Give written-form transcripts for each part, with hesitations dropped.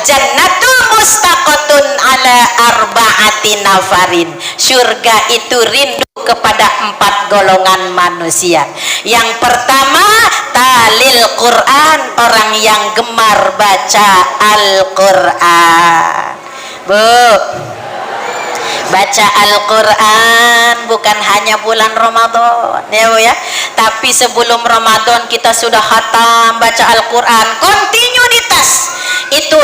Jannatul mustaqatun ala arba'ati nafarin. Surga itu rindu kepada 4 golongan manusia. Yang pertama, talil Quran, orang yang gemar baca Al-Quran. Baca Al-Quran bukan hanya bulan Ramadan ya Bu ya, tapi sebelum Ramadan kita sudah khatam baca Al-Quran, kontinuitas itu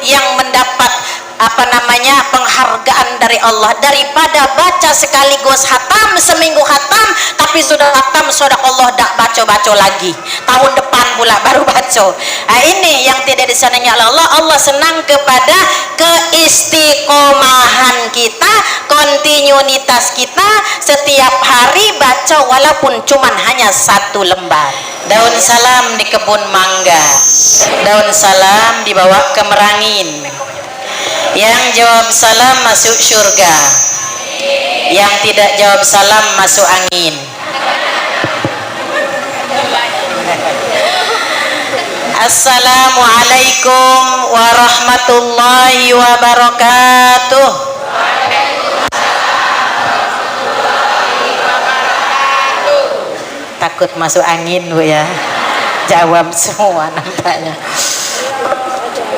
yang mendapat penghargaan dari Allah, daripada baca sekaligus khatam, seminggu khatam tapi sudah khatam sudah Allah dak baca lagi, tahun depan pula baru baca. Nah, ini yang tidak disenangi Allah. Allah senang kepada keistiqomahan kita, kontinuitas kita setiap hari baca walaupun cuman hanya 1 lembar. Daun salam di kebun mangga, daun salam dibawa ke Merangin. Yang jawab salam masuk surga, yang tidak jawab salam masuk angin. Assalamualaikum warahmatullahi wabarakatuh. Takut masuk angin Bu ya, jawab semua nampaknya.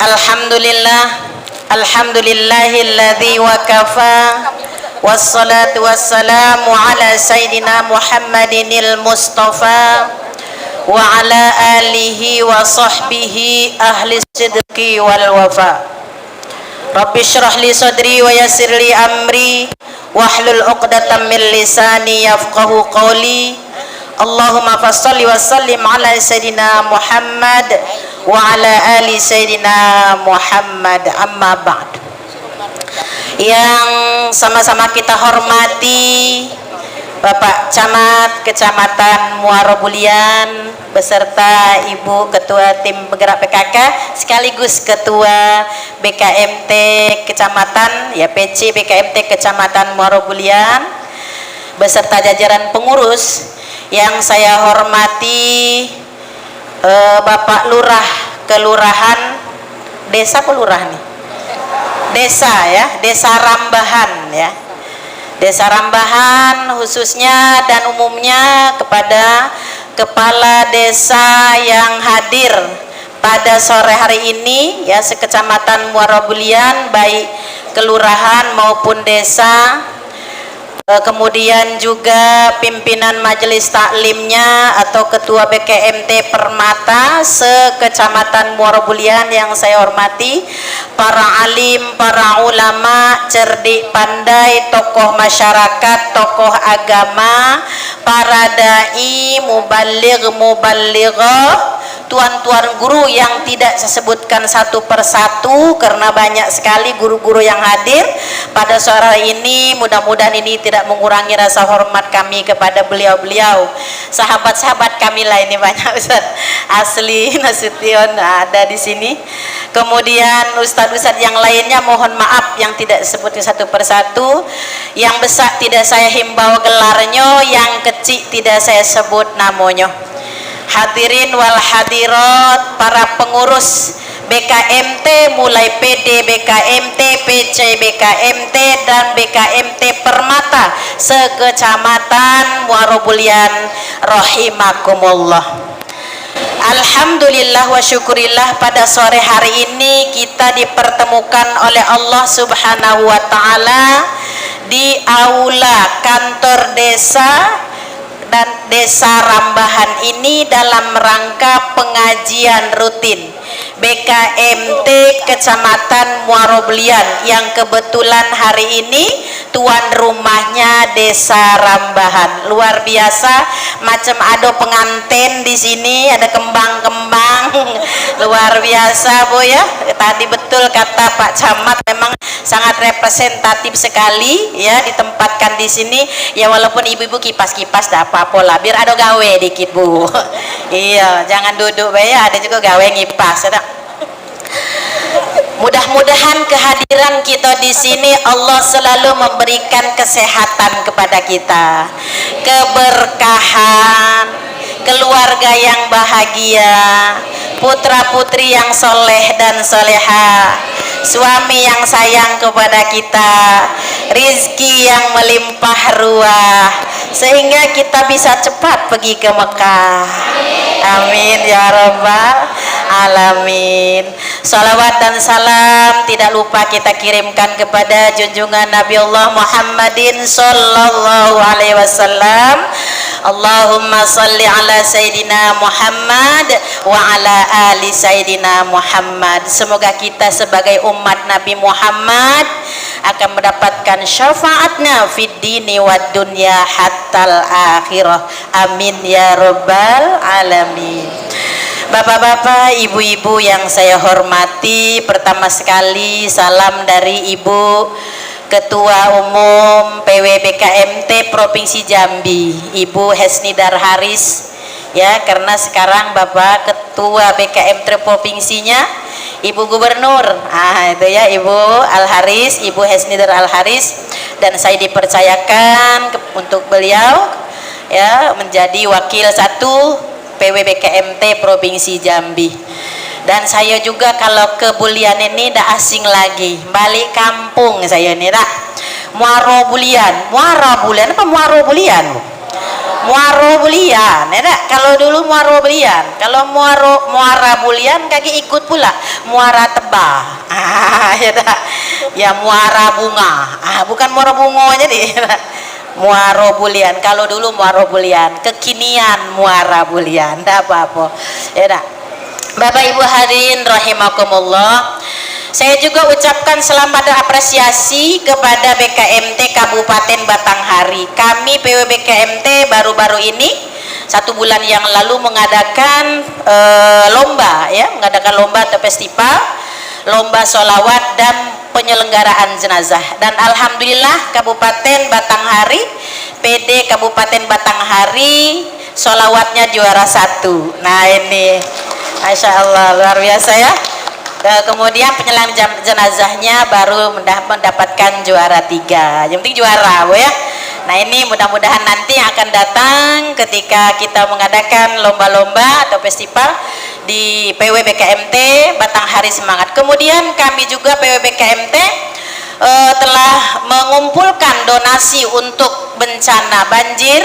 Alhamdulillah, alhamdulillahilladzi wa kafa, wassalatu wassalamu ala sayyidina Muhammadinil Mustafa wa ala alihi wa sahbihi ahli sidqi wal wafa. Rabbi syrah li sadri wa yassir li amri wahlul 'uqdatam min lisani yafqahu qawli. Allahumma fassalli wa sallim ala sayyidina Muhammad wa ala ali sayyidina Muhammad, amma ba'd. Yang sama-sama kita hormati Bapak Camat Kecamatan Muara Bulian beserta Ibu Ketua Tim Penggerak PKK sekaligus Ketua BKMT Kecamatan ya, PC BKMT Kecamatan Muara Bulian beserta jajaran pengurus. Yang saya hormati Bapak Lurah Kelurahan Desa Pelurah nih, Desa ya, Desa Rambahan ya, Desa Rambahan khususnya dan umumnya kepada kepala desa yang hadir pada sore hari ini ya, sekecamatan Muara Bulian, baik kelurahan maupun desa. Kemudian juga pimpinan majelis taklimnya atau ketua BKMT Permata sekecamatan Muara Bulian yang saya hormati, para alim, para ulama, cerdik pandai, tokoh masyarakat, tokoh agama, para dai, muballigh, tuan-tuan guru yang tidak saya sebutkan satu persatu karena banyak sekali guru-guru yang hadir pada sore ini. Mudah-mudahan ini tidak mengurangi rasa hormat kami kepada beliau-beliau, sahabat-sahabat kami lah, ini banyak Ustaz Asli Nasution ada di sini. Kemudian ustadz-ustadz yang lainnya mohon maaf yang tidak disebutkan satu persatu. Yang besar tidak saya himbau gelarnya, yang kecil tidak saya sebut namanya. Hadirin wal hadirat, para pengurus BKMT mulai PD BKMT, PC BKMT dan BKMT Permata sekecamatan Muara Bulian rahimakumullah. Alhamdulillah wa syukurillah, pada sore hari ini kita dipertemukan oleh Allah Subhanahu wa taala di aula kantor desa dan Desa Rambahan ini dalam rangka pengajian rutin BKMT Kecamatan Muara Bulian yang kebetulan hari ini tuan rumahnya Desa Rambahan. Luar biasa, macam ada pengantin di sini, ada kembang-kembang. Luar biasa Bu ya. Tadi betul kata Pak Camat, memang sangat representatif sekali ya ditempatkan di sini. Ya walaupun ibu-ibu kipas-kipas dah apa-apa lah, biar ada gawe dikit Bu. Iya, jangan duduk ya, ada juga gawe ngipas. Mudah-mudahan kehadiran kita di sini Allah selalu memberikan kesehatan kepada kita, keberkahan, keluarga yang bahagia, putra-putri yang soleh dan soleha, suami yang sayang kepada kita, rizki yang melimpah ruah, sehingga kita bisa cepat pergi ke Mekah. Amin ya rabbal alamin. Salawat dan salam tidak lupa kita kirimkan kepada junjungan Nabi Allah Muhammadin sallallahu alaihi wasallam. Allahumma salli ala Sayyidina Muhammad wa ala ali Sayyidina Muhammad. Semoga kita sebagai umat Nabi Muhammad akan mendapatkan syafaatnya fid dini wad dunya hattal akhirah. Amin ya rabbal alamin. Bapak-bapak, ibu-ibu yang saya hormati, pertama sekali salam dari Ibu Ketua Umum PWBKMT Provinsi Jambi, Ibu Hesnidar Haris, ya, karena sekarang Bapak Ketua BKMT Provinsinya Ibu Gubernur, itu ya, Ibu Al Haris, Ibu Hesnidar Al Haris, dan saya dipercayakan untuk beliau ya menjadi wakil 1 PWBKMT Provinsi Jambi. Dan saya juga kalau ke Bulian ini dah asing lagi, balik kampung saya ini dah. Muaro Bulian, Muara Bulian apa Muaro Bulian? Muaro Bulian, ya dah. Kalau dulu Muaro Bulian, kalau Muara Bulian kaki ikut pula Muara Tebah. Ya dah. Ya Muara Bunga. Bukan Muara Bunga jadi. Muaro Bulian, kalau dulu Muaro Bulian, kekinian Muara Bulian, tidak apa-apa ya dah. Bapak Ibu hadirin rahimakumullah, saya juga ucapkan selamat dan apresiasi kepada BKMT Kabupaten Batanghari. Kami PWBKMT baru-baru ini 1 bulan yang lalu mengadakan lomba ya, mengadakan lomba atau festival lomba sholawat dan penyelenggaraan jenazah, dan alhamdulillah Kabupaten Batanghari, PD Kabupaten Batanghari sholawatnya juara 1. Nah ini Masya Allah luar biasa ya. Kemudian penyelenggaraan jenazahnya baru mendapatkan juara 3, yang penting juara Bu ya. Nah ini mudah-mudahan nanti akan datang ketika kita mengadakan lomba-lomba atau festival di PWBKMT Batanghari Semangat. Kemudian kami juga PWBKMT telah mengumpulkan donasi untuk bencana banjir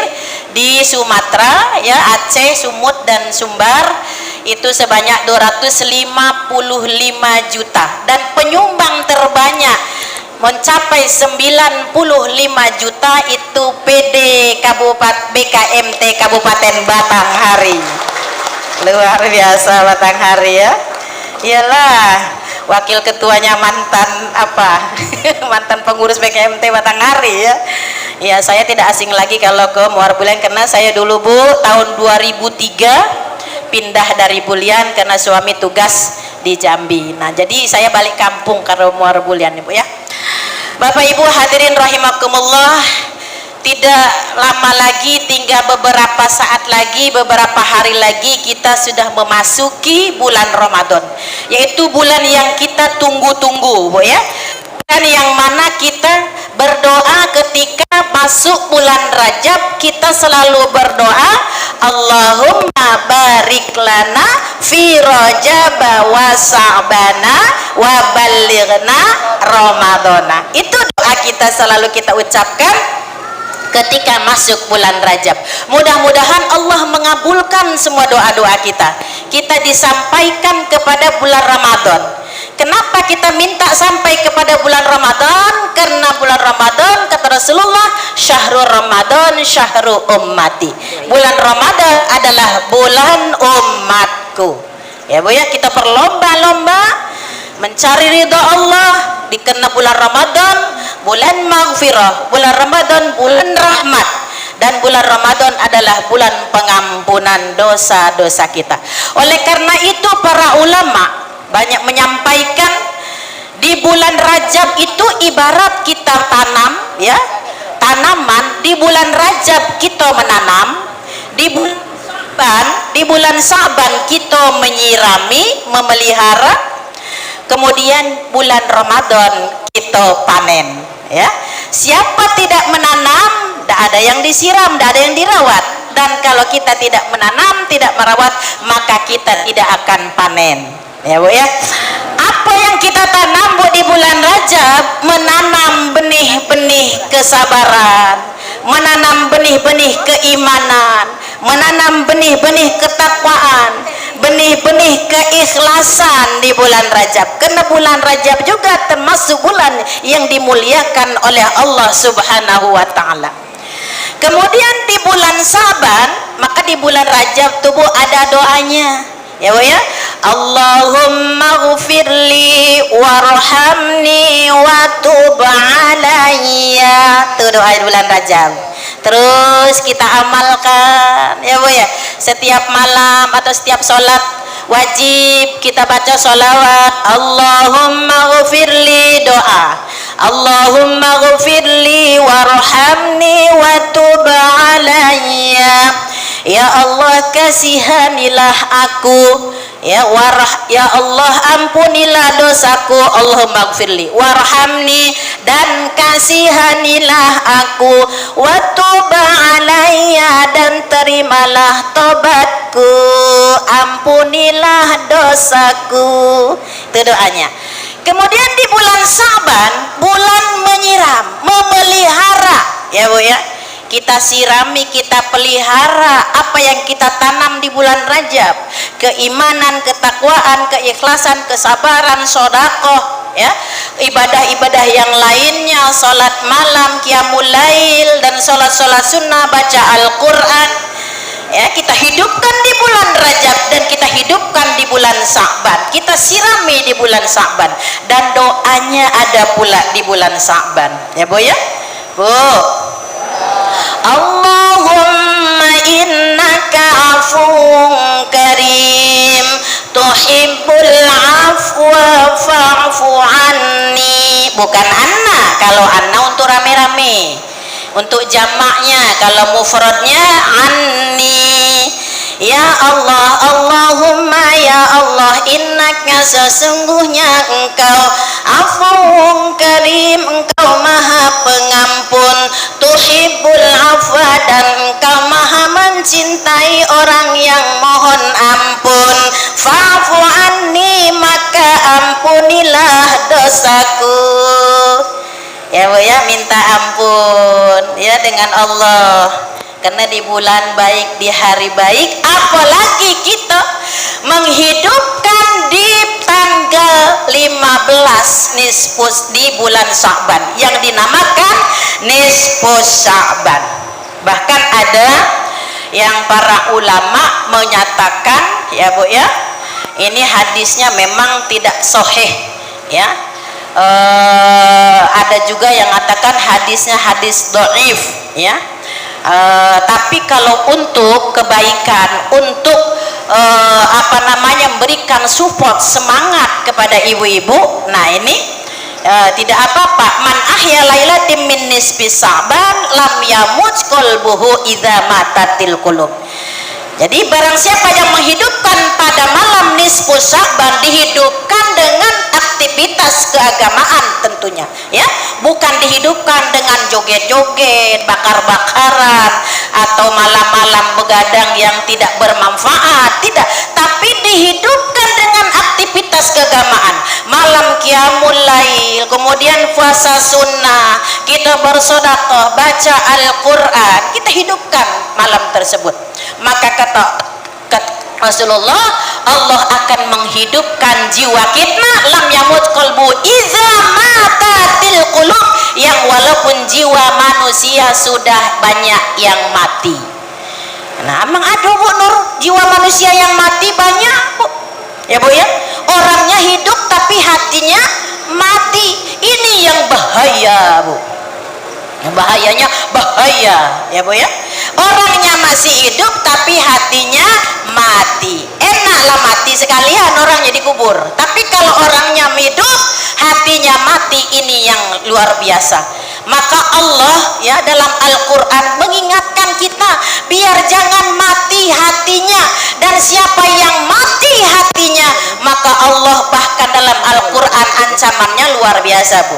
di Sumatera ya, Aceh, Sumut dan Sumbar, itu sebanyak 255 juta, dan penyumbang terbanyak mencapai 95 juta itu PD Kabupaten BKMT Kabupaten Batanghari. Luar biasa Batanghari ya. Iyalah, wakil ketuanya mantan apa? Mantan pengurus BKMT Batanghari ya. Ya, saya tidak asing lagi kalau ke Muara Bulian, karena saya dulu Bu tahun 2003 pindah dari Bulian karena suami tugas di Jambi. Nah, jadi saya balik kampung karena Muara Bulian Ibu ya. Bapak Ibu hadirin rahimakumullah, tidak lama lagi, tinggal beberapa saat lagi, beberapa hari lagi kita sudah memasuki bulan Ramadan, yaitu bulan yang kita tunggu-tunggu Bu ya. Bulan yang mana kita berdoa ketika masuk bulan Rajab, kita selalu berdoa Allahumma barik lana fi Rajab wa Sa'bana wa ballighna Ramadana. Itu doa kita selalu kita ucapkan ketika masuk bulan Rajab. Mudah-mudahan Allah mengabulkan semua doa-doa kita. Kita disampaikan kepada bulan Ramadan. Kenapa kita minta sampai kepada bulan Ramadan? Karena bulan Ramadan kata Rasulullah, syahrul Ramadan syahrul ummati. Bulan Ramadan adalah bulan umatku. Ya Bu ya, kita berlomba-lomba mencari ridha Allah dikena bulan Ramadan, bulan maghfirah, bulan Ramadan bulan rahmat, dan bulan Ramadan adalah bulan pengampunan dosa-dosa kita. Oleh karena itu para ulama banyak menyampaikan di bulan Rajab itu ibarat kita tanam ya, tanaman di bulan Rajab kita menanam, di bulan Sa'ban kita menyirami, memelihara, kemudian bulan Ramadan kita panen ya. Siapa tidak menanam, tidak ada yang disiram, tidak ada yang dirawat, dan kalau kita tidak menanam, tidak merawat, maka kita tidak akan panen. Ya Bu ya. Apa yang kita tanam Bu di bulan Rajab? Menanam benih-benih kesabaran, menanam benih-benih keimanan, menanam benih-benih ketakwaan, benih-benih keikhlasan di bulan Rajab. Karena bulan Rajab juga termasuk bulan yang dimuliakan oleh Allah Subhanahu wa taala. Kemudian di bulan Saban, maka di bulan Rajab tubuh ada doanya. Ya Bu ya. Allahumma ghfirli warhamni wa tub alayya. Itu doa di bulan Rajab. Terus kita amalkan ya Bu ya. Setiap malam atau setiap sholat wajib kita baca sholawat. Allahumma ghfirli, doa Allahumma ghfirli warhamni wa tub alayya. Ya Allah, kasihanilah aku, ya Allah, ampunilah dosaku. Allahumma gfirli warhamni, dan kasihanilah aku, wa tub alayya, dan terimalah tobatku, ampunilah dosaku. Itu doanya. Kemudian di bulan Saban, bulan menyiram, memelihara ya Bu ya. Kita sirami, kita pelihara apa yang kita tanam di bulan Rajab. Keimanan, ketakwaan, keikhlasan, kesabaran, sedekah, ya, ibadah-ibadah yang lainnya, salat malam, qiyamul lail, dan salat-salat sunnah, baca Al-Qur'an. Ya, kita hidupkan di bulan Rajab dan kita hidupkan di bulan Sa'ban. Kita sirami di bulan Sa'ban, dan doanya ada pula di bulan Sa'ban. Ya Bu ya. Bu. Allahumma innaka afuwun karim tuhibbul afwa fa'fu anni. Bukan anna, kalau anna untuk rame-rame, untuk jamaknya. Kalau mufradnya anni. Ya Allah, Allahumma ya Allah, innaka, sesungguhnya engkau, afuwun karim, engkau maha pengampun, tuhibbul afwa, dan engkau maha mencintai orang yang mohon ampun, fa'fu anni, maka ampunilah dosaku. Ya Bu ya, minta ampun ya dengan Allah. Karena di bulan baik, di hari baik, apalagi kita menghidupkan di tanggal 15 nisfus di bulan Sa'ban yang dinamakan nisfus Sa'ban. Bahkan ada yang para ulama menyatakan ya Bu ya, ini hadisnya memang tidak sahih ya. Ada juga yang mengatakan hadisnya hadis dhaif ya. Tapi kalau untuk kebaikan, untuk memberikan support, semangat kepada ibu-ibu, nah ini tidak apa-apa. Man ahya lailatin min nisfi Sa'ban lam yamut qalbuhu idza matatil qulub. Jadi barang siapa yang menghidupkan pada malam nisfu Sa'ban, dihidupkan dengan aktivitas keagamaan tentunya ya, bukan dihidupkan dengan joget-joget, bakar-bakaran, atau malam-malam begadang yang tidak bermanfaat, tidak, tapi dihidupkan dengan aktivitas keagamaan. Malam qiyamul lail, kemudian puasa sunnah, kita bersedekah, baca Al-Qur'an, kita hidupkan malam tersebut. Maka kata Rasulullah, Allah akan menghidupkan jiwa kita, lam yamut qalbu idza matatil qulub, yang walaupun jiwa manusia sudah banyak yang mati. Nah, emang ada Bu Nur, jiwa manusia yang mati banyak Bu ya Bu ya. Orangnya hidup tapi hatinya mati. Ini yang bahaya Bu. Yang bahayanya bahaya ya Bu ya. Orangnya masih hidup tapi hatinya mati. Enaklah mati sekalian orangnya dikubur. Tapi kalau orangnya hidup hatinya mati, ini yang luar biasa. Maka Allah ya dalam Al-Qur'an mengingatkan kita biar jangan mati hatinya. Dan siapa yang mati hatinya, maka Allah bahkan dalam Al-Qur'an ancamannya luar biasa Bu.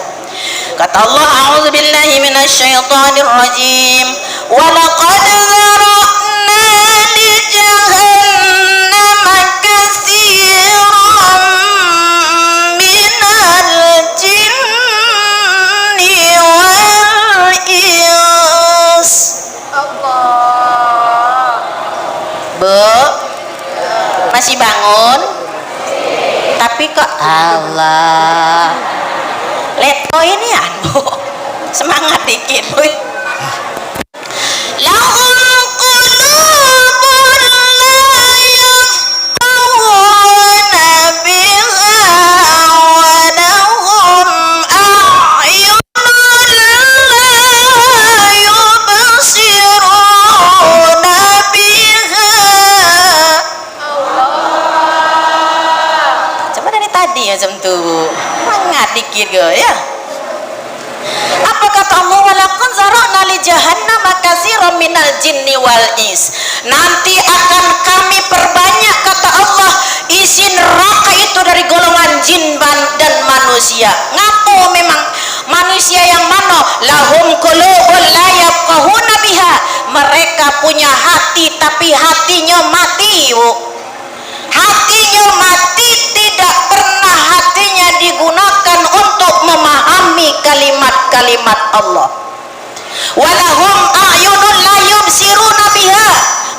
Kata Allah, a'udzubillahi minasyaitonir rajim, wa laqad zara'na tapi kok Allah leto ini anu semangat dikit boy. Lahum qulubun la yafqahuna biha wa lahum a'yunun la yubsiruna biha. Coba dari tadi ya jam tuh semangat dikit ya. Apa kata Allah, walaqad zara'na li jahannam katsiran minal jinni wal ins. Nanti akan kami perbanyak kata Allah isi neraka itu dari golongan jin dan manusia. Ngapo memang manusia yang mana? Lahum qulubun la yafqahuna biha. Mereka punya hati tapi hatinya mati, Bu. Hatinya mati, tidak pernah hatinya digunakan untuk memahami kalimat-kalimat Allah. Walahum a'yunun la yubsiruna biha.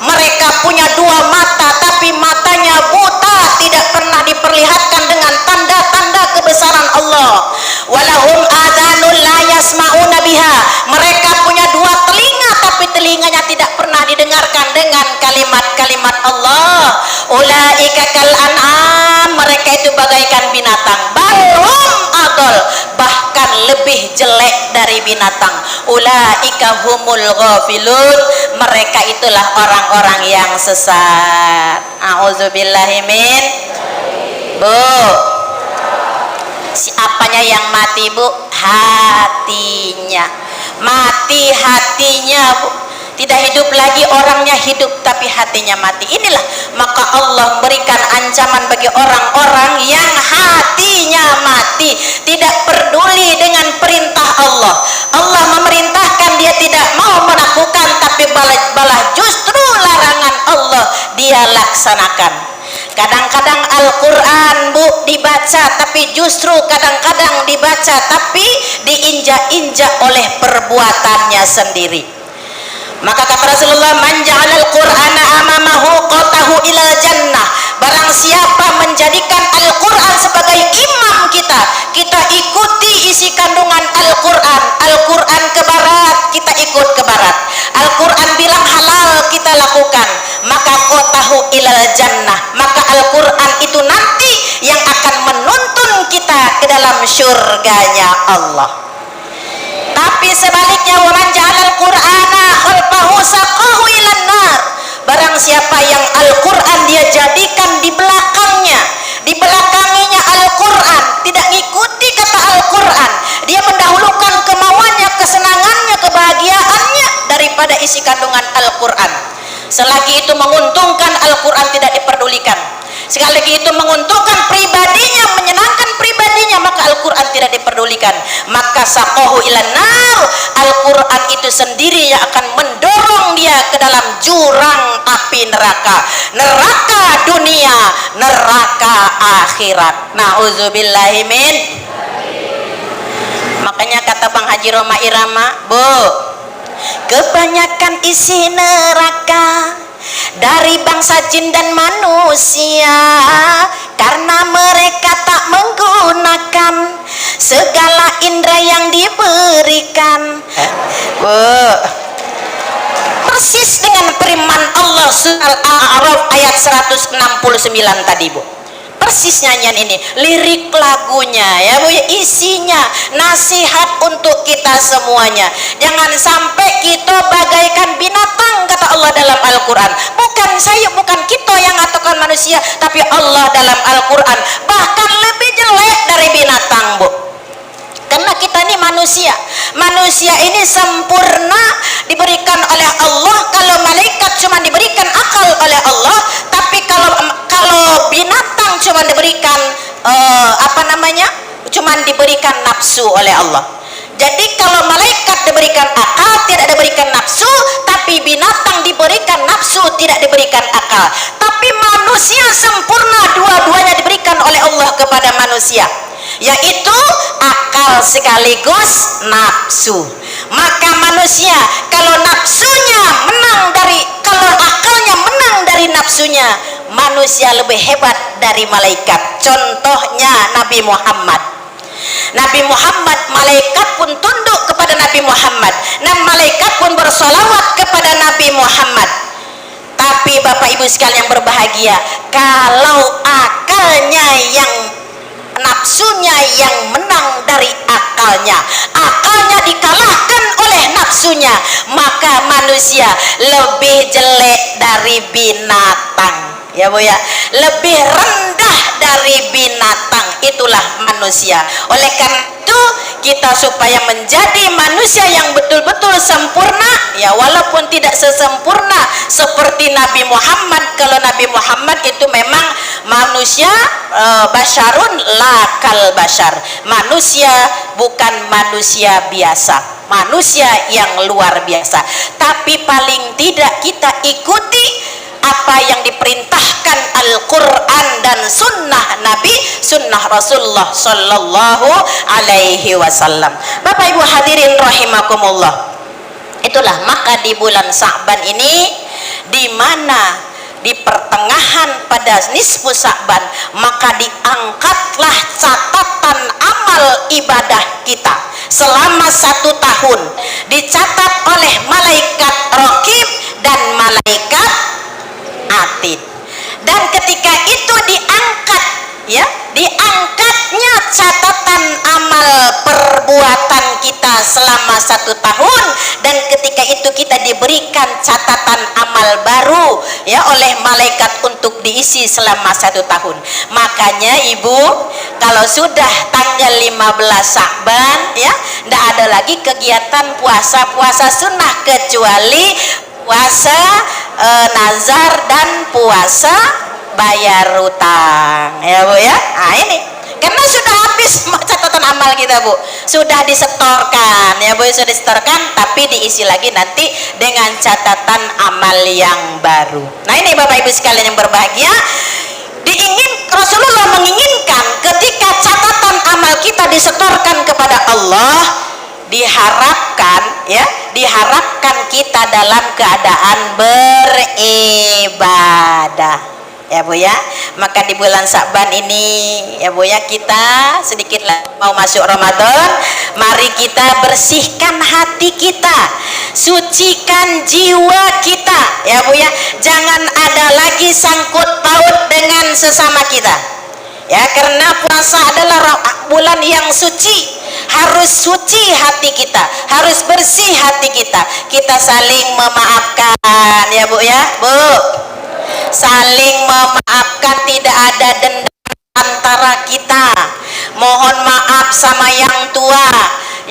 Mereka punya dua mata tapi matanya buta, tidak pernah diperlihatkan dengan tanda-tanda kebesaran Allah. Walahum adhanun la yasma'una biha. Mereka punya dua telinga tapi telinganya tidak pernah didengarkan dengan kalimat-kalimat Allah. Ulaika kal an'am. Mereka itu bagaikan binatang. Balhum adol, bahkan lebih jelek dari binatang. Ulaika humul ghafilun. Mereka itulah orang-orang yang sesat. A'udzubillahi min. Bu, siapanya yang mati, Bu? Hatinya mati, hatinya, Bu. Tidak hidup lagi, orangnya hidup tapi hatinya mati. Inilah maka Allah memberikan ancaman bagi orang-orang yang hatinya mati, tidak peduli dengan perintah Allah. Allah memerintahkan dia tidak mau melakukan, tapi balah justru larangan Allah dia laksanakan. Kadang-kadang Al-Quran, Bu, dibaca tapi justru kadang-kadang dibaca tapi diinjak-injak oleh perbuatannya sendiri. Maka kata Rasulullah, man ja'alal qur'ana amamahu qatahu ilal jannah. Barang siapa menjadikan Al-Quran sebagai imam kita, kita ikuti isi kandungan Al-Quran. Al-Quran ke barat, kita ikut ke barat. Al-Quran bilang halal, kita lakukan. Maka qatahu ilal jannah. Maka Al-Quran itu nanti yang akan menuntun kita ke dalam syurganya Allah. Tapi sebaliknya, wa man ja'alal qur'ana khalfahu saqahu ilan nar. Barang siapa yang Al-Quran dia jadikan di belakangnya, dibelakanginya Al-Quran, tidak ngikuti kata Al-Quran, dia mendahulukan kemauannya, kesenangannya, kebahagiaannya daripada isi kandungan Al-Quran. Selagi itu menguntungkan, Al-Quran tidak diperdulikan. Sekali lagi itu menguntungkan pribadinya, menyenangkan pribadinya, maka Al-Quran tidak diperdulikan. Maka saqahu ilan nar. Al-Quran itu sendiri yang akan mendorong dia ke dalam jurang api neraka. Neraka dunia, neraka akhirat. Na'udzubillahi min. Makanya kata Bang Haji Roma Irama, Bu, kebanyakan isi neraka dari bangsa jin dan manusia karena mereka tak menggunakan segala indera yang diberikan. Bu, persis dengan firman Allah surah Al-A'raf ayat 169 tadi, Bu. Persis nyanyian ini, lirik lagunya ya Bu, isinya nasihat untuk kita semuanya. Jangan sampai kita bagaikan binatang kata Allah dalam Al-Quran. Bukan saya, bukan kita yang ngatakan manusia, tapi Allah dalam Al-Quran bahkan lebih jelek dari binatang, Bu. Karena kita ini manusia. Manusia ini sempurna diberikan oleh Allah. Kalau malaikat cuma diberikan akal oleh Allah, tapi kalau binatang cuma diberikan cuma diberikan nafsu oleh Allah. Jadi kalau malaikat diberikan akal, tidak diberikan nafsu, tapi binatang diberikan nafsu, tidak diberikan akal. Tapi manusia sempurna, dua-duanya diberikan oleh Allah kepada manusia, yaitu akal sekaligus nafsu. Maka manusia kalau nafsunya menang dari, kalau akalnya akalnya menang dari nafsunya, manusia lebih hebat dari malaikat. Contohnya Nabi Muhammad. Nabi Muhammad, malaikat pun tunduk kepada Nabi Muhammad, dan malaikat pun bersolawat kepada Nabi Muhammad. Tapi Bapak Ibu sekalian yang berbahagia, kalau akalnya yang nafsunya yang menang dari akalnya, akalnya dikalahkan oleh nafsunya, maka manusia lebih jelek dari binatang, ya Bu ya, lebih rendah dari binatang. Itulah manusia. Oleh karena itu kita supaya menjadi manusia yang betul-betul sempurna, ya walaupun tidak sesempurna seperti Nabi Muhammad. Kalau Nabi Muhammad itu memang manusia, basyarun lakal basyar, manusia bukan manusia biasa, manusia yang luar biasa. Tapi paling tidak kita ikuti apa yang diperintahkan Al-Quran dan sunnah Nabi, sunnah Rasulullah Sallallahu Alaihi Wasallam. Bapak Ibu hadirin rahimakumullah, itulah maka di bulan Sa'ban ini, di mana di pertengahan pada nisfu Sa'ban, maka diangkatlah catatan amal ibadah kita selama 1 tahun, dicatat oleh malaikat Raqib dan malaikat Atid. Dan ketika itu diangkat, ya, diangkatnya catatan amal perbuatan kita selama 1 tahun, dan ketika itu kita diberikan catatan amal baru, ya, oleh malaikat untuk diisi selama 1 tahun. Makanya Ibu, kalau sudah tanggal 15 Sa'ban, ya, tidak ada lagi kegiatan puasa sunnah kecuali puasa nazar dan puasa bayar utang, ya Bu ya. Nah ini karena sudah habis catatan amal kita Bu, sudah disetorkan, ya Bu, sudah disetorkan, tapi diisi lagi nanti dengan catatan amal yang baru. Nah ini Bapak Ibu sekalian yang berbahagia, Rasulullah menginginkan ketika catatan amal kita disetorkan kepada Allah, diharapkan kita dalam keadaan beribadah, ya Bu ya. Maka di bulan Sa'ban ini, ya Bu ya, kita sedikit lagi mau masuk Ramadan, mari kita bersihkan hati kita, sucikan jiwa kita, ya Bu ya. Jangan ada lagi sangkut paut dengan sesama kita, ya, karena puasa adalah bulan yang suci. Harus suci hati kita, harus bersih hati kita. Kita saling memaafkan, ya Bu ya, Bu, saling memaafkan, tidak ada dendam antara kita. Mohon maaf sama yang tua,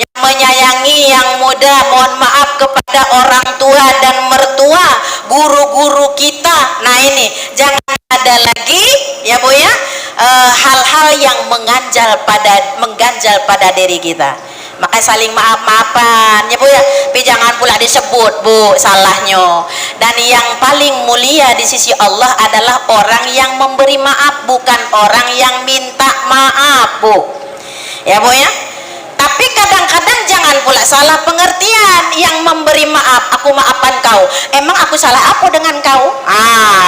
yang menyayangi yang muda. Mohon maaf kepada orang tua dan mertua, guru-guru kita. Nah ini jangan ada lagi, ya Bu ya, hal-hal yang mengganjal pada diri kita. Maka saling maaf-maafan, ya Bu ya. Tapi jangan pula disebut Bu salahnya. Dan yang paling mulia di sisi Allah adalah orang yang memberi maaf, bukan orang yang minta maaf Bu, ya Bu ya. Tapi kadang-kadang jangan pula salah pengertian, yang memberi maaf, aku maafkan kau, emang aku salah apa dengan kau?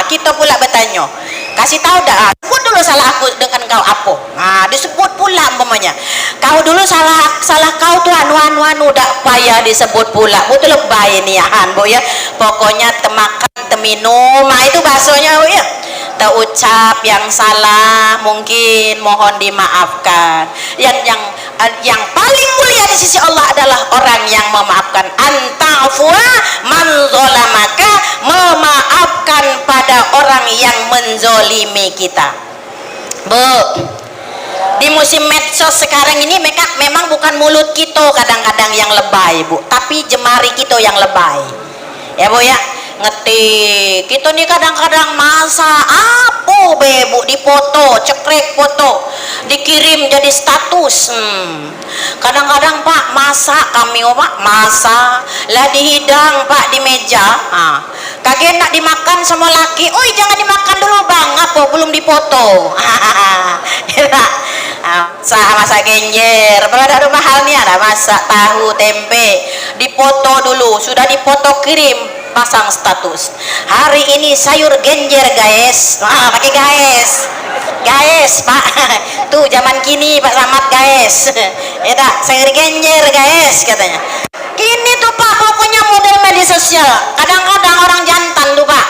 Kita pula bertanya, kasih tahu dah, sebut dulu salah aku dengan kau apa? Disebut pula umpamanya, kau dulu salah kau tuh anu dak payah disebut pula. Betul lebay niahan Bu ya. Pokoknya temakan teminum, itu bahasanya Bu ya. Terucap yang salah mungkin mohon dimaafkan. Yang paling mulia di sisi Allah adalah orang yang memaafkan. Anta'fua man zolamaka, memaafkan pada orang yang menzolimi kita. Bu, di musim medsos sekarang ini memang bukan mulut kita kadang-kadang yang lebay Bu, tapi jemari kita yang lebay, ya Bu ya. Ngetik kita nih kadang-kadang masa apa Bu, dipoto, cekrek foto, dikirim jadi status. Kadang-kadang Pak masak kami, Pak masak lah dihidang Pak di meja, kaget nak dimakan sama laki, oi jangan dimakan dulu Bang, apa belum dipoto. Masak genjer, pada rumah halnya ada masak tahu tempe, dipoto dulu, sudah dipoto kirim pasang status, hari ini sayur genjer guys, pakai guys pak, tuh zaman kini Pak Samad guys, ya tak, sayur genjer guys katanya. Kini tuh pak, pokoknya model media sosial, kadang-kadang orang jantan tuh pak,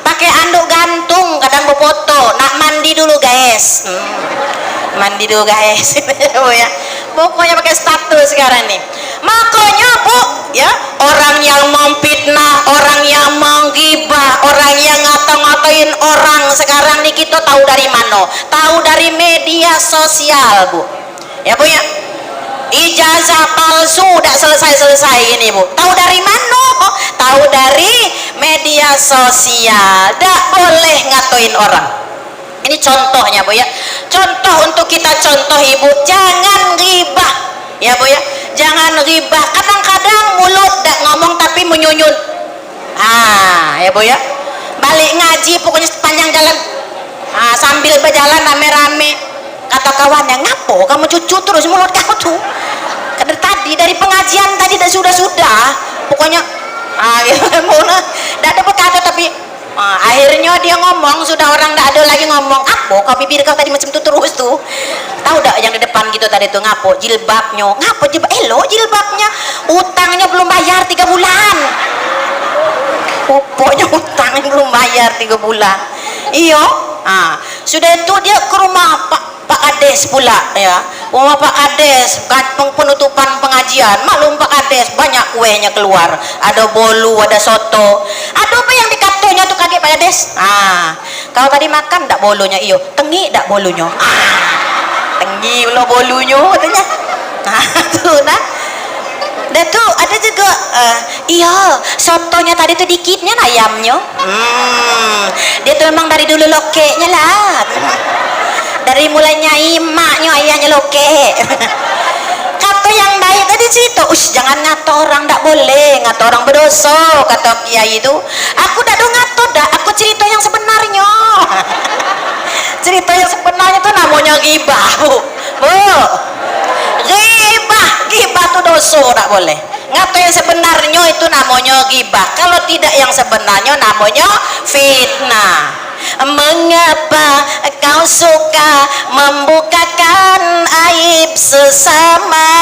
pakai anduk gantung, kadang berfoto, nak mandi dulu guys, mandi dulu guys, ya. Pokoknya pakai status sekarang nih. Makanya bu, ya, orang yang memfitnah, orang yang menggibah, orang yang ngata-ngatain orang sekarang nih kita tahu dari mana? Tahu dari media sosial bu, ya bu ya. Ijazah palsu udah selesai ini bu. Tahu dari mana? Tahu dari media sosial. Tak boleh ngatuin orang. Ini contohnya bu ya. Contoh untuk kita contoh ibu, jangan ghibah ya bu ya. Jangan ghibah. Kadang-kadang mulut tak ngomong tapi menyunyun. Ya bu ya. Balik ngaji pokoknya sepanjang jalan. Sambil berjalan rame-rame kata kawannya, ngapo kamu cucu terus mulut kamu tuh. Tadi dari pengajian tadi sudah pokoknya mau tidak ada berkata tapi akhirnya dia ngomong, sudah orang tidak ada lagi ngomong, apa kau bibir kau tadi macam itu terus tuh. Tahu tak yang di depan gitu tadi tuh, ngapo jilbabnya, ngapo jilbab, jilbabnya utangnya belum bayar 3 bulan, pokoknya utangnya belum bayar 3 bulan. Iyo sudah itu dia ke rumah Pak Kades pula ya, rumah Pak Kades penutupan pengajian, maklum Pak Kades banyak kuenya keluar, ada bolu, ada soto, ada apa yang dikatonya tuh kaget Pak Kades. Kalau tadi makan tak bolunya, iyo tengi tak bolunya, tengi lo bolunya katanya. Tuh nah. Dan tuh ada juga iya sotonya tadi tuh dikitnya ayamnya. Dia tuh memang dari dulu lokeknya lah. Dari mulainya imaknya ayahnya loke. Kata yang baik tadi situ, jangan ngato orang, tak boleh ngato orang berdosa kata kiai itu. Aku tak do ngato dah, aku cerita yang sebenarnya. Cerita yang sebenarnya tuh namanya ghibah bu. Ghibah tuh dosa, tak boleh. Ngato yang sebenarnya itu namanya ghibah. Kalau tidak yang sebenarnya namanya fitnah. Mengapa kau suka membukakan aib sesama,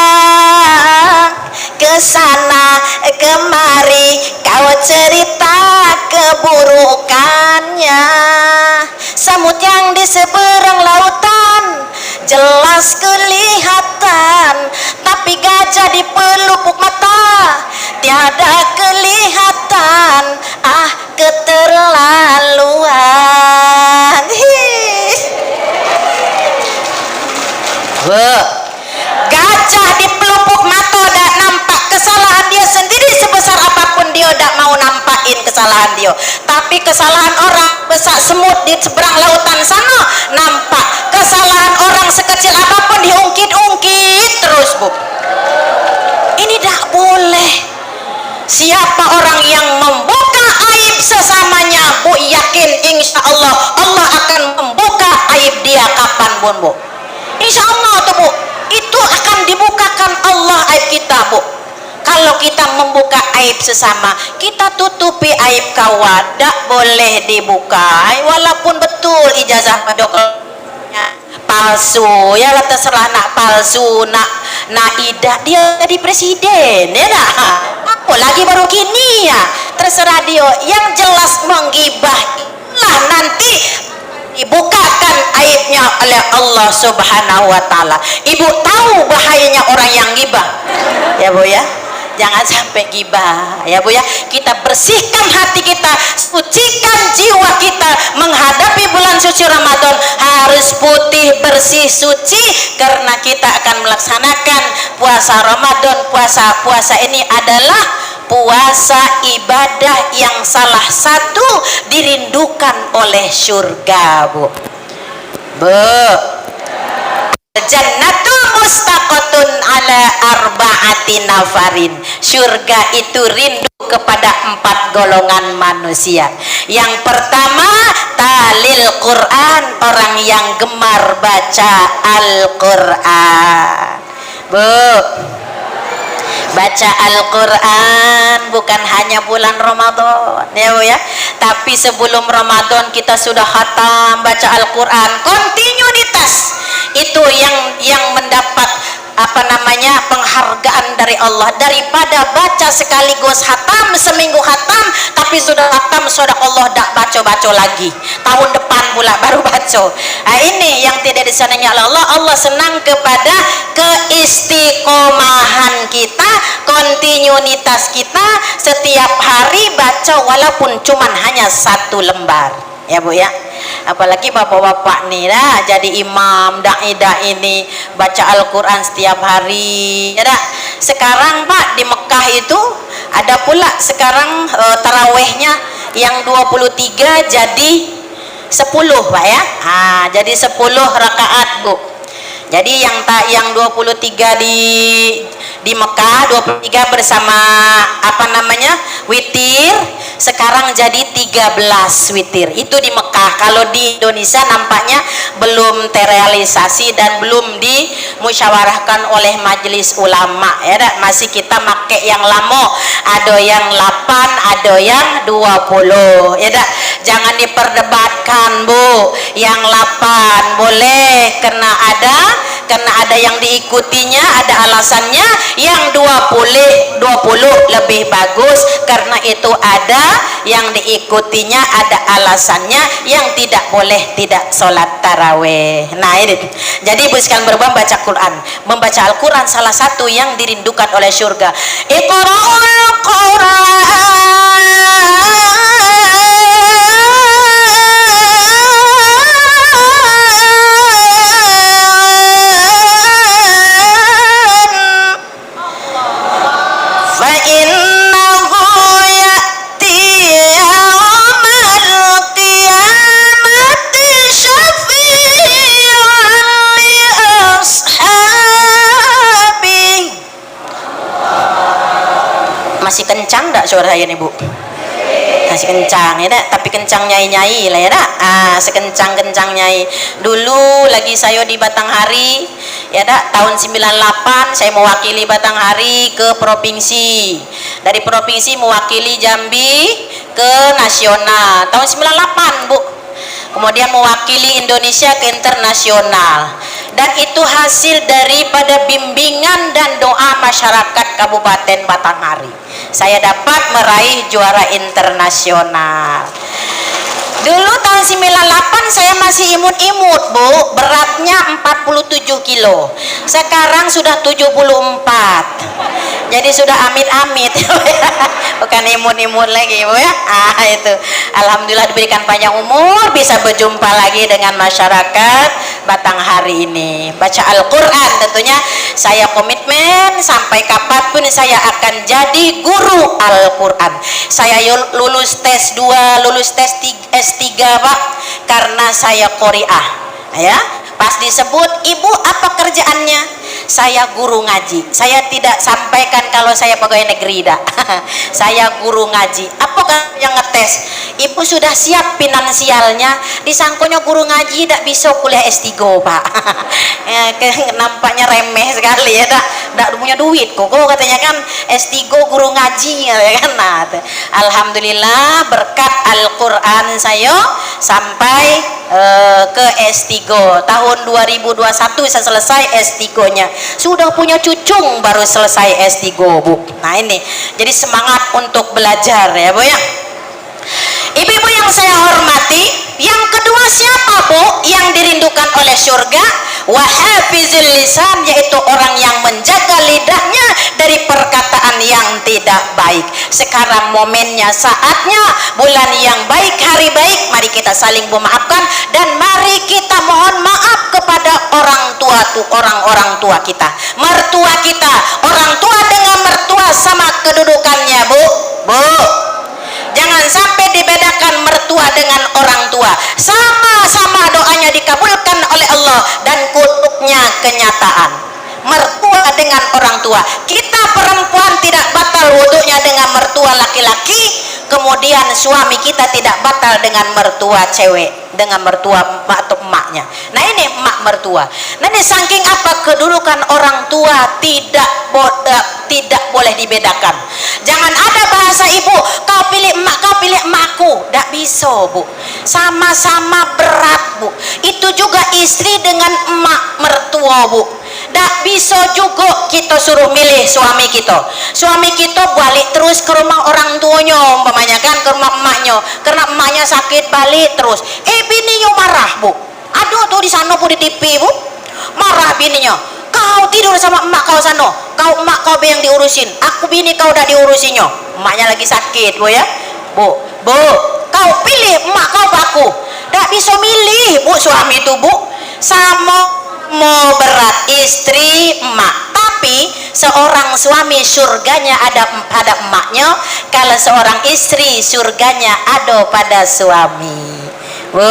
kesana kemari kau cerita keburukannya. Samut yang di seberang lautan jelas kelihatan, tapi gajah di pelupuk mata tiada kelihatan. Keterlaluan. Gajah di pelupuk mata dah nampak kesalahan dia sendiri, sebesar apapun dia tak mau nampakin kesalahan dia. Tapi kesalahan orang besar semut di seberang lautan sana nampak, kesalahan orang sekecil apapun diungkit-ungkit terus bu. Ini tak boleh. Siapa orang yang membuka aib sesamanya, bu yakin insya Allah Allah akan membuka aib dia kapanpun bu. Insya Allah tuh bu, itu akan dibukakan Allah aib kita bu. Kalau kita membuka aib sesama, kita tutupi aib kawan, tak boleh dibuka. Walaupun betul ijazah dokternya palsu, ya lah terserah nak palsu, nak idah dia jadi presiden, ya dah. Apalagi baru kini ya, terserah dia. Yang jelas menggibah lah nanti dibukakan aibnya oleh Allah Subhanahu wa taala. Ibu tahu bahayanya orang yang gibah ya bu ya, jangan sampai gibah ya bu ya. Kita bersihkan hati kita, sucikan jiwa kita menghadapi bulan suci Ramadan, harus putih bersih suci, karena kita akan melaksanakan puasa Ramadan. Puasa ini adalah puasa ibadah yang salah satu dirindukan oleh surga bu. Jannatul mustaqatun ala arba'ati nafarin. Surga itu rindu kepada 4 golongan manusia. Yang pertama talil Quran, orang yang gemar baca Al-Quran bu. Baca Al-Quran bukan hanya bulan Ramadan ya Bu ya, tapi sebelum Ramadan kita sudah khatam baca Al-Quran, kontinuitas itu yang mendapat penghargaan dari Allah daripada baca sekaligus khatam, seminggu khatam tapi sudah khatam Allah dak baca lagi, tahun depan pula baru baca. Nah, ini yang tidak disenangi Allah. Allah senang kepada keistiqomahan kita, kontinuitas kita setiap hari baca walaupun cuman hanya 1 lembar ya Bu ya. Apalagi bapak-bapak nih dah jadi imam dai ini baca Al-Quran setiap hari ya dah. Sekarang Pak di Mekah itu ada pula sekarang tarawehnya yang 23 jadi 10 Pak ya. Jadi 10 rakaat Bu. Jadi yang 23 di Mekah 23 bersama witir, sekarang jadi 13 witir. Itu di Mekah. Kalau di Indonesia nampaknya belum terrealisasi dan belum dimusyawarahkan oleh majelis ulama ya dak. Masih kita pakai yang lama, ada yang 8, ada yang 20 ya dak. Jangan diperdebatkan Bu, yang 8 boleh karena ada yang diikutinya, ada alasannya. Yang 20 lebih bagus karena itu ada yang diikutinya, ada alasannya. Yang tidak boleh tidak sholat taraweh. Nah ini jadi bukan berbahasa baca Quran, membaca Al-Quran salah satu yang dirindukan oleh surga. Iqra'ul Quran masih kencang enggak suara saya nih Bu? Masih kencang ya dak, tapi kencang nyai-nyai lah ya dak. Sekencang-kencang nyai. Dulu lagi saya di Batanghari ya dak, tahun 98 saya mewakili Batanghari ke provinsi. Dari provinsi mewakili Jambi ke nasional tahun 98 Bu. Kemudian mewakili Indonesia ke internasional. Dan itu hasil daripada bimbingan dan doa masyarakat Kabupaten Batanghari. Saya dapat meraih juara internasional. Dulu tahun 98 saya masih imut-imut Bu, beratnya 47 kilo. Sekarang sudah 74. Jadi sudah amit-amit. Bukan imut-imut lagi Bu ya. Itu. Alhamdulillah diberikan panjang umur, bisa berjumpa lagi dengan masyarakat Batanghari ini. Baca Al-Quran tentunya saya komitmen sampai kapanpun saya akan jadi guru Al-Quran. Saya lulus tes 2, lulus tes S3 Pak, karena saya Qori'ah ya. Pas disebut ibu apa kerjaannya, saya guru ngaji. Saya tidak sampaikan kalau saya pegawai negeri dah. Saya guru ngaji. Apakah yang ngetes? Ibu sudah siap finansialnya, disangkonya guru ngaji tidak bisa kuliah S3 Pak. Nampaknya remeh sekali ya dah. Tidak punya duit kok katanya kan S3 guru ngaji ya kan. Nah, alhamdulillah berkat Al-Quran saya sampai ke S3. Tahun 2021 saya selesai S3-nya. Sudah punya cucung baru selesai S3 Bu. Nah ini jadi semangat untuk belajar ya Bu ya. Ibu-ibu yang saya hormati, yang kedua siapa Bu yang dirindukan oleh surga? Wahafizul lisan, yaitu orang yang menjaga lidahnya dari perkataan yang tidak baik. Sekarang momennya, saatnya, bulan yang baik, hari baik, mari kita saling memaafkan dan mari kita mohon maaf kepada orang tua kita, mertua kita. Orang tua dengan mertua sama kedudukannya Bu. Jangan sampai dibedakan mertua dengan orang tua. Sama-sama doanya dikabulkan oleh Allah dan kutuknya kenyataan. Mertua dengan orang tua. Kita perempuan tidak batal wudhunya dengan mertua laki-laki, kemudian suami kita tidak batal dengan mertua cewek, dengan mertua emak atau emaknya. Nah ini emak mertua. Nah ini saking apa kedudukan orang tua tidak boleh dibedakan. Jangan ada bahasa ibu, kau pilih emak, kau pilih emakku. Tak bisa, Bu. Sama-sama berat, Bu. Itu juga istri dengan emak mertua, Bu. Tak bisa juga kita suruh milih suami kita. Suami kita balik terus ke rumah orang tuanya, umpamanya kan, ke rumah emaknya. Karena emaknya sakit, balik terus. Bininya marah, Bu. Aduh tuh di sana, Bu, di TV, Bu. Marah bininya. Kau tidur sama emak kau sana, emak kau yang diurusin, aku bini kau udah diurusinnya. Emaknya lagi sakit, Bu, ya. Bu, kau pilih emak kau apa aku? Tak bisa milih, Bu, suami itu, Bu. Sama mau berat istri emak, tapi seorang suami surganya ada emaknya, kalau seorang istri surganya ada pada suami. Bu,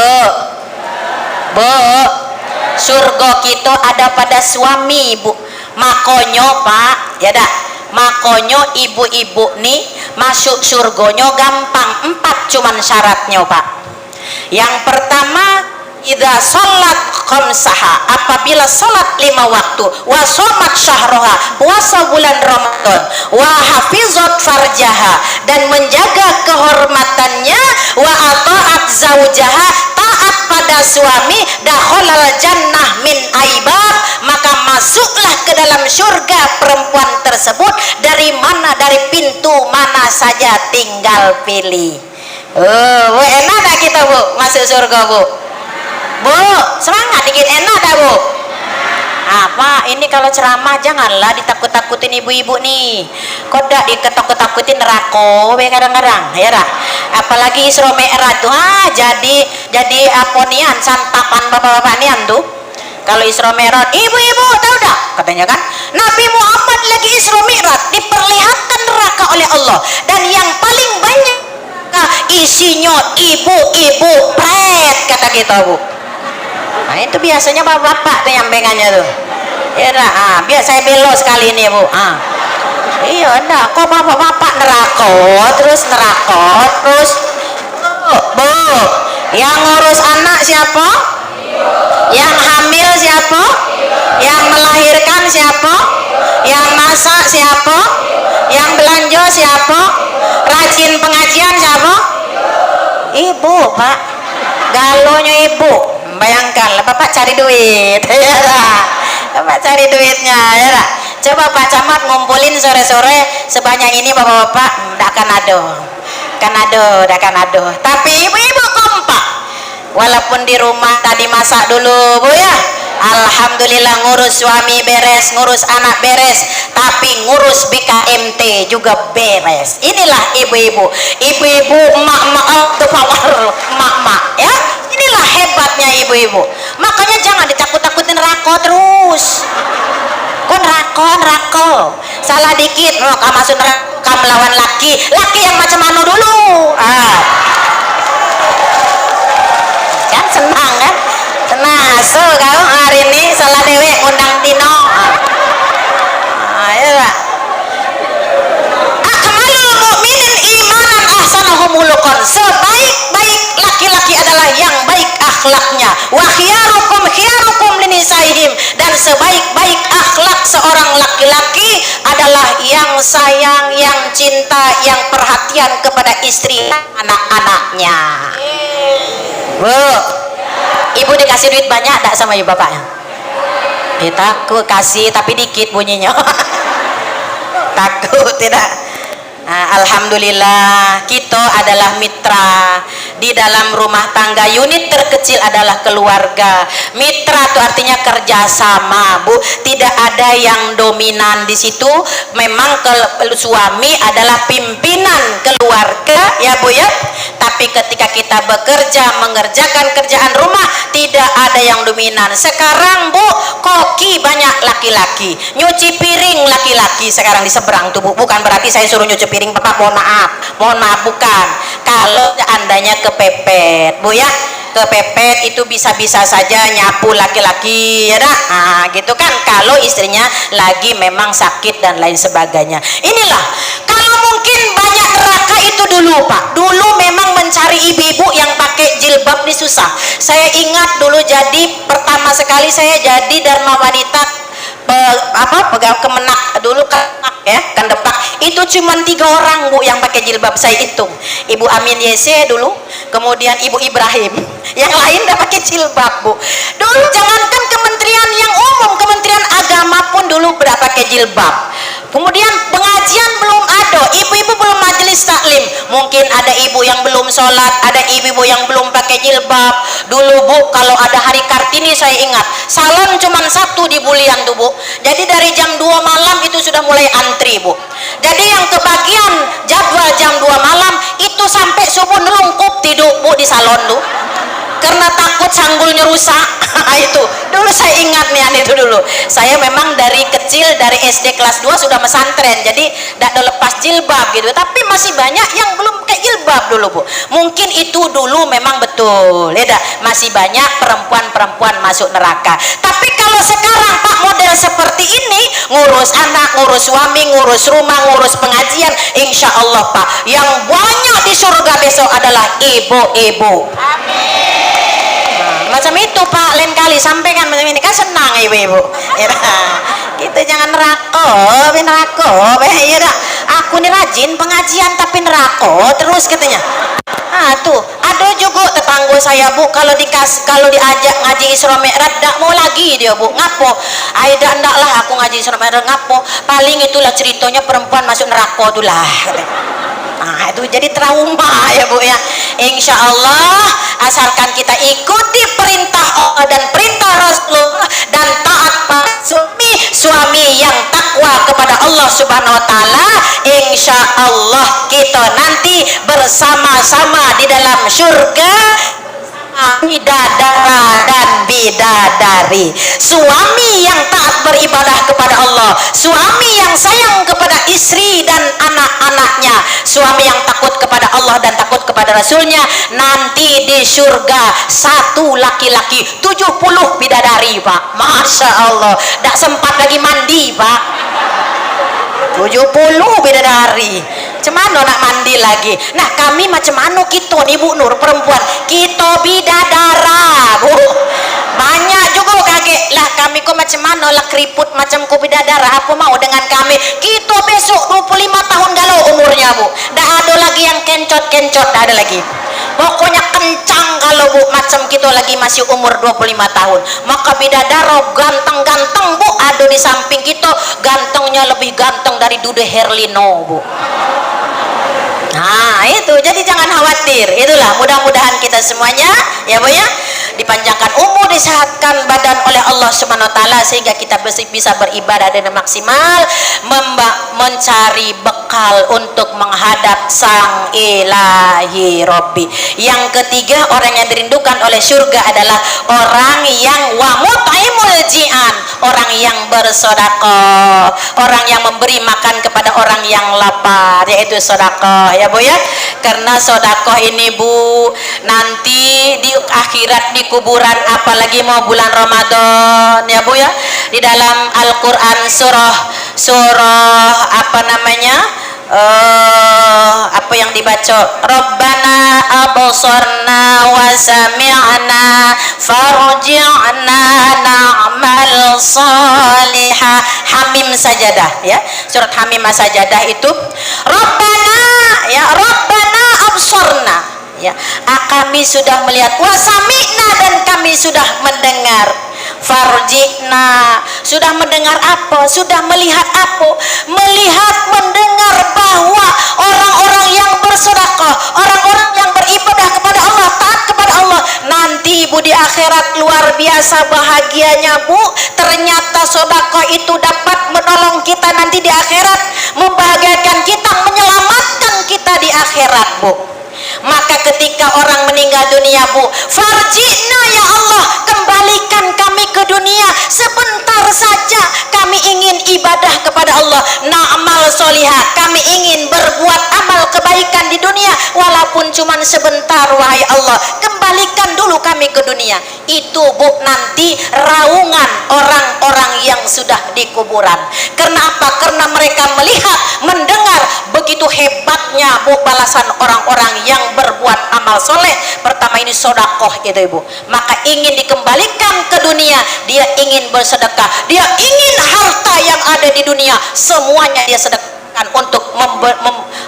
surga kita ada pada suami, Bu. Makanya, Pak, ya dah, makanya ibu-ibu nih masuk surganya gampang. 4 cuman syaratnya, Pak. Yang pertama, idza sholat khamsaha, apabila sholat 5 waktu, wa shomat syahroha, puasa bulan Ramadan, wa hafizat farjaha, dan menjaga kehormatannya, wa ata'at zaujaha, taat pada suami, dakhalal jannah min aibab, maka masuklah ke dalam surga perempuan tersebut dari mana, dari pintu mana saja, tinggal pilih. Bu, enak tak kita, Bu, masuk surga, Bu? Bu, semangat dikit, enak dah, Bu? Apa ini kalau ceramah janganlah ditakut-takutin ibu-ibu nih. Kodak diketakut-takutin neraka kadang-kadang, ya dah. Apalagi Isra Mi'raj tuh, jadi apa nian santapan bapak-bapak nian tuh. Kalau Isra Mi'raj, ibu-ibu tahu dah katanya kan, Nabi Muhammad lagi Isra Mi'raj diperlihatkan neraka oleh Allah, dan yang paling banyak isinya ibu-ibu pret, kata kita, Bu. Nah, itu biasanya bapak-bapak tuh yang bengannya tuh. Ya dah, biar saya belok sekali ini, Bu. Iya dah, kok bapak-bapak neraka terus. Bu, yang ngurus anak siapa? Yang hamil siapa? Yang melahirkan siapa? Yang masak siapa? Yang belanja siapa? Rajin pengajian siapa? Ibu, Pak. Galonya ibu. Bayangkan, Bapak cari duit, ya lah. Bapak cari duitnya, ya lah. Coba Pak Camat ngumpulin sore-sore sebanyak ini, bapak-bapak, tidak akan ada. Tapi ibu-ibu kompak. Walaupun di rumah tadi masak dulu, Bu, ya. Alhamdulillah, ngurus suami beres, ngurus anak beres, tapi ngurus BKMT juga beres. Inilah ibu-ibu, emak-emak, ya. Inilah hebatnya ibu-ibu. Makanya jangan ditakut-takutin neraka terus. Kok neraka? Salah dikit, kamu masuk neraka melawan laki yang macam mana dulu? Kan senang kan? Senang. So kau hari ini salah dewek undang Tino. Ya lah. Akmalul mu'minin imanan ahsanahum khuluqan. Sebaik-baik laki-laki adalah yang baik akhlaknya. Wa khiyarukum linisaihim, dan sebaik-baik akhlak seorang laki-laki adalah yang sayang, yang cinta, yang perhatian kepada istri anak-anaknya. Bu, ibu dikasih duit banyak tak sama ibu bapaknya? Takut kasih tapi dikit bunyinya. Takut tidak? Alhamdulillah, kita adalah mitra di dalam rumah tangga. Unit terkecil adalah keluarga. Mitra itu artinya kerjasama, Bu. Tidak ada yang dominan di situ. Memang suami adalah pimpinan keluarga, ya, Bu, ya. Tapi ketika kita bekerja mengerjakan kerjaan rumah, tidak ada yang dominan. Sekarang, Bu, koki banyak laki-laki, nyuci piring laki-laki sekarang di seberang tuh, Bu. Bukan berarti saya suruh nyuci piring, Bapak, mohon maaf, bukan. Kalau andanya kepepet, Bu, ya, kepepet itu bisa-bisa saja nyapu laki-laki, ya dah. Gitu kan, kalau istrinya lagi memang sakit dan lain sebagainya. Inilah, kalau mungkin banyak neraka itu dulu, Pak. Dulu memang mencari ibu-ibu yang pakai jilbab ini susah. Saya ingat dulu pertama sekali saya jadi Dharma Wanita dulu kan ya, kan depak itu cuma 3 orang Bu yang pakai jilbab. Saya hitung, Ibu Amin YC dulu, kemudian Ibu Ibrahim, yang lain udah pakai jilbab Bu. Dulu jangankan kementerian yang umum, kementerian agama pun dulu udah pakai jilbab. Kemudian pengajian belum ada, ibu-ibu belum majelis taklim, mungkin ada ibu yang belum sholat, ada ibu-ibu yang belum pakai jilbab. Dulu Bu, kalau ada hari Kartini saya ingat, salon cuma 1 di Bulian tuh Bu. Jadi dari jam 2 malam itu sudah mulai antri Bu. Jadi yang kebagian jadwal jam 2 malam itu sampai subuh nerungkup tidur Bu di salon tuh. Karena takut sanggulnya rusak. Itu dulu saya ingat nih itu dulu. Saya memang dari kecil, dari SD kelas 2 sudah mesantren, jadi tidak ada lepas jilbab gitu. Tapi masih banyak yang belum pakai jilbab dulu Bu. Mungkin itu dulu memang betul ya, masih banyak perempuan-perempuan masuk neraka. Tapi kalau sekarang Pak model seperti ini, ngurus anak, ngurus suami, ngurus rumah, ngurus pengajian, insya Allah Pak, yang banyak di surga besok adalah ibu-ibu. Amin. Macam itu Pak, lain kali sampaikan macam ini kan senang ibu-ibu ya, kita jangan neraka ya dah. Aku nih rajin pengajian tapi neraka terus katanya. Tuh ada juga tetangga saya Bu, kalau diajak ngaji Isra Mi'raj tak mau lagi dia Bu. Ngapo? Aida ndak lah aku ngaji Isra Mi'raj, ngapo? Paling itulah ceritanya perempuan masuk neraka tuh lah katanya. Itu jadi trauma ya Bu ya. Insya Allah asalkan kita ikuti perintah Allah dan perintah Rasulullah dan taat pada suami yang takwa kepada Allah Subhanahu Wa Taala, insya Allah kita nanti bersama-sama di dalam surga bidadara dan bidadari. Suami yang taat beribadah kepada Allah, suami yang sayang kepada istri dan anak-anaknya, suami yang takut kepada Allah dan takut kepada Rasulnya, nanti di surga 1 laki-laki 70 bidadari Pak. Masya Allah, tak sempat lagi mandi Pak. 70 bidadari, cemano nak mandi lagi. Nah kami macam mana kita nih Bu Nur, perempuan kita bidadara Bu, banyak juga kaget lah kami kok macam mana lah keriput macam ku bidadara. Apa mau dengan kami, kita besok 25 tahun galau umurnya Bu, dah ada lagi yang kencot-kencot, dah ada lagi. Pokoknya kencang kalau Bu, macam kita lagi masih umur 25 tahun. Maka bidadara ganteng-ganteng Bu ada di samping kita, gantengnya lebih ganteng dari Dude Herlino Bu. Nah itu, jadi jangan khawatir. Itulah, mudah-mudahan kita semuanya ya Bu ya dipanjangkan umur, disehatkan badan oleh Allah Subhanahu Wa Taala, sehingga kita bisa beribadah dengan maksimal, mencari bekal untuk menghadap Sang Ilahi Robbi. Yang ketiga, orang yang dirindukan oleh surga adalah orang yang wa mut'imul ji'an, orang yang bersedekah, orang yang memberi makan kepada orang yang lapar, yaitu sedekah ya Bu ya. Karena sedekah ini Bu, nanti di akhirat di kuburan, apalagi mau bulan Ramadan ya Bu ya, di dalam Al-Quran surah apa namanya, apa yang dibaca, Rabbana absarna wa sami'na farji'na na'mal salihah. Hamim Sajadah ya, surat Hamim Sajadah itu Rabbana ya, Rabbana absarna ya, kami sudah melihat, wasami'na dan kami sudah mendengar, farji'na sudah mendengar apa, sudah melihat apa, melihat mendengar bahwa orang-orang yang bersedekah, orang-orang yang beribadah kepada Allah, taat kepada Allah, nanti Bu di akhirat luar biasa bahagianya Bu. Ternyata sedekah itu dapat menolong kita nanti di akhirat, membahagiakan kita, menyelamatkan kita di akhirat Bu. Maka ketika orang meninggal dunia Bu, farji'na ya Allah, kembalikan kami ke dunia sebentar saja, kami ingin ibadah kepada Allah, na'mal solihah, kami ingin berbuat amal kebaikan di dunia walaupun cuma sebentar. Wahai Allah, kembalikan dulu kami ke dunia. Itu Bu nanti raungan orang-orang yang sudah di kuburan. Kenapa? Karena mereka melihat, mendengar begitu hebatnya Bu balasan orang-orang yang berbuat amal soleh. Pertama ini sodakoh gitu Ibu, maka ingin dikembalikan ke dunia, dia ingin bersedekah, dia ingin harta yang ada ada di dunia semuanya dia sedekahkan untuk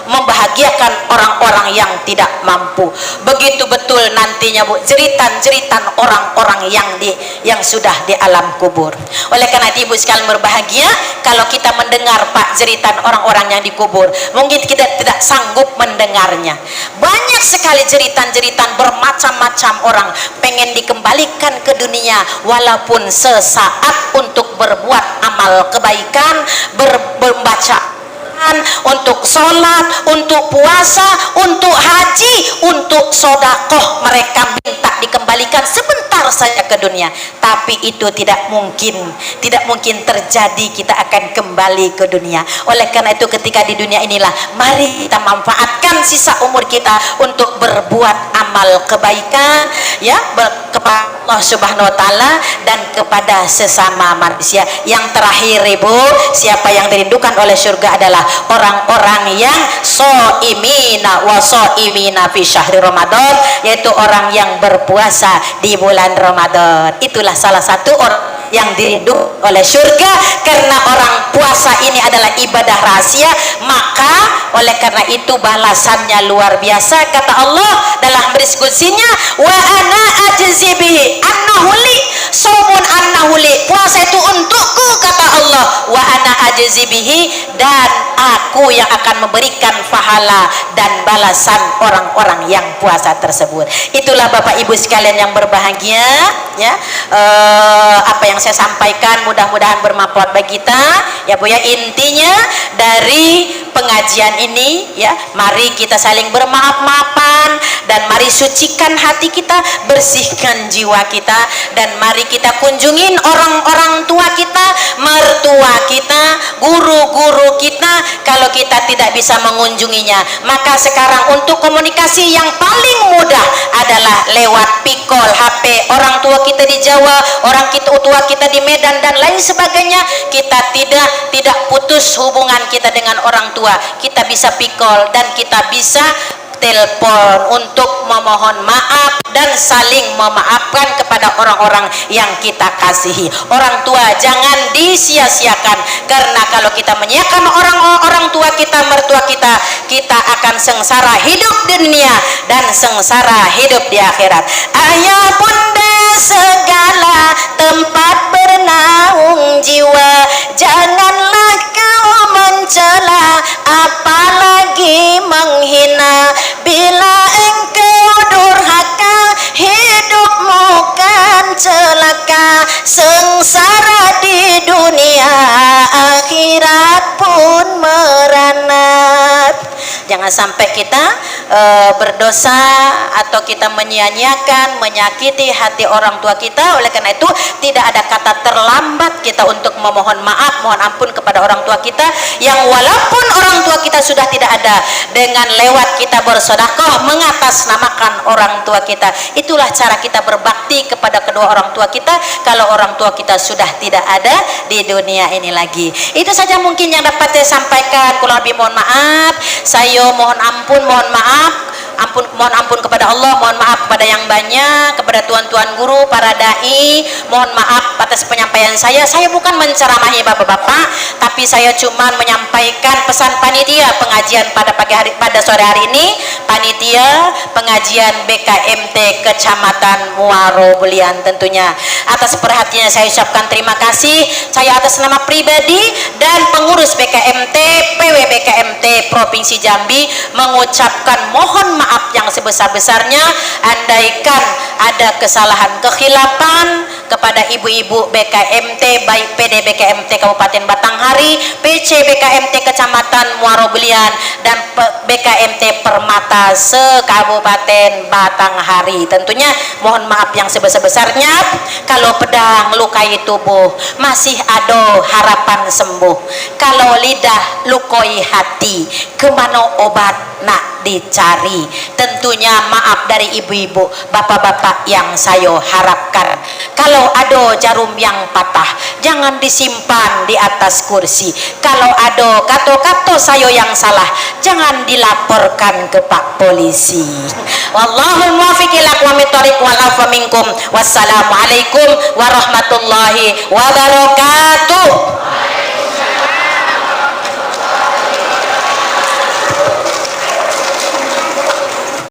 membahagiakan orang-orang yang tidak mampu. Begitu betul nantinya Bu, jeritan-jeritan orang-orang yang sudah di alam kubur. Oleh karena itu Ibu sekalian berbahagia, kalau kita mendengar Pak jeritan orang-orang yang dikubur, mungkin kita tidak sanggup mendengarnya. Banyak sekali jeritan-jeritan bermacam-macam orang pengen dikembalikan ke dunia walaupun sesaat untuk berbuat amal kebaikan, membaca, untuk sholat, untuk puasa, untuk haji, untuk sodakoh. Mereka minta dikembalikan sebentar saja ke dunia, tapi itu tidak mungkin terjadi. Kita akan kembali ke dunia. Oleh karena itu ketika di dunia inilah mari kita manfaatkan sisa umur kita untuk berbuat amal kebaikan ya kepada Allah Subhanahu wa taala dan kepada sesama manusia. Yang terakhir Ibu, siapa yang dirindukan oleh surga adalah orang-orang yang shaimina wa shaimina fi syahri Ramadan, yaitu orang yang berpuasa di bulan Ramadan. Itulah salah satu orang yang dirindu oleh surga, karena orang puasa ini adalah ibadah rahasia, maka oleh karena itu balasannya luar biasa. Kata Allah dalam hadis qudsinya, wa ana ajzi bihi annahuli saumun annahuli, puasa itu untukku kata Allah, wa ana ajzi bihi, dan aku yang akan memberikan pahala dan balasan orang-orang yang puasa tersebut. Itulah Bapak Ibu sekalian yang berbahagia ya, apa yang saya sampaikan mudah-mudahan bermanfaat bagi kita ya Bu ya. Intinya dari pengajian ini ya, mari kita saling bermaaf-maafan dan mari sucikan hati kita, bersihkan jiwa kita, dan mari kita kunjungin orang-orang tua kita, mertua kita, guru-guru kita. Kalau kita tidak bisa mengunjunginya, maka sekarang untuk komunikasi yang paling mudah adalah lewat pikol HP orang tua kita di Jawa, orang tua kita di Medan dan lain sebagainya. Kita tidak putus hubungan kita dengan orang tua, kita bisa pikol dan kita bisa telepon untuk memohon maaf dan saling memaafkan kepada orang-orang yang kita kasihi. Orang tua jangan disia-siakan, karena kalau kita menyiakan orang tua kita, mertua kita, kita akan sengsara hidup di dunia dan sengsara hidup di akhirat. Ayah bunda segala tempat bernaung jiwa, janganlah kau mencela apalagi menghina. Bila engkau durhaka, hidupmu kan celaka, sengsara di dunia, akhirat pun meranat. Jangan sampai kita berdosa atau kita menyia-nyiakan, menyakiti hati orang tua kita. Oleh karena itu tidak ada kata terlambat kita untuk memohon maaf, mohon ampun kepada orang tua kita yang walaupun orang tua kita sudah tidak ada, dengan lewat kita bersedekah mengatasnamakan orang tua kita. Itulah cara kita berbakti kepada kedua orang tua kita kalau orang tua kita sudah tidak ada di dunia ini lagi. Itu saja mungkin yang dapat saya sampaikan. Kurang lebih mohon maaf. Saya mohon ampun, mohon maaf, mohon ampun kepada Allah, mohon maaf kepada yang banyak, kepada tuan-tuan guru, para dai. Mohon maaf atas penyampaian saya. Saya bukan menceramahi bapak-bapak, tapi saya cuma menyampaikan pesan panitia pengajian pada sore hari ini. Panitia pengajian BKMT Kecamatan Muaro Bulian tentunya. Atas perhatiannya saya ucapkan terima kasih. Saya atas nama pribadi dan pengurus BKMT, PW BKMT Provinsi Jambi mengucapkan mohon maaf yang sebesar-besarnya. Andaikan ada kesalahan kekhilapan kepada ibu-ibu BKMT, baik PD BKMT Kabupaten Batanghari, PC BKMT Kecamatan Muaro Bulian, dan BKMT Permata se-Kabupaten Batanghari. Tentunya mohon maaf yang sebesar-besarnya. Kalau pedang lukai tubuh, masih ada harapan sembuh. Kalau lidah lukoi hati, kemana obat nak dicari? Tentunya maaf dari ibu-ibu, bapak-bapak yang saya harapkan. Kalau ada jarum yang patah, jangan disimpan di atas kursi. Kalau ada kata-kata saya yang salah, jangan dilaporkan ke Pak Polisi. Wallahul muwaffiq ila aqwamit thoriq wal afwa minkum. Wassalamualaikum warahmatullahi wabarakatuh.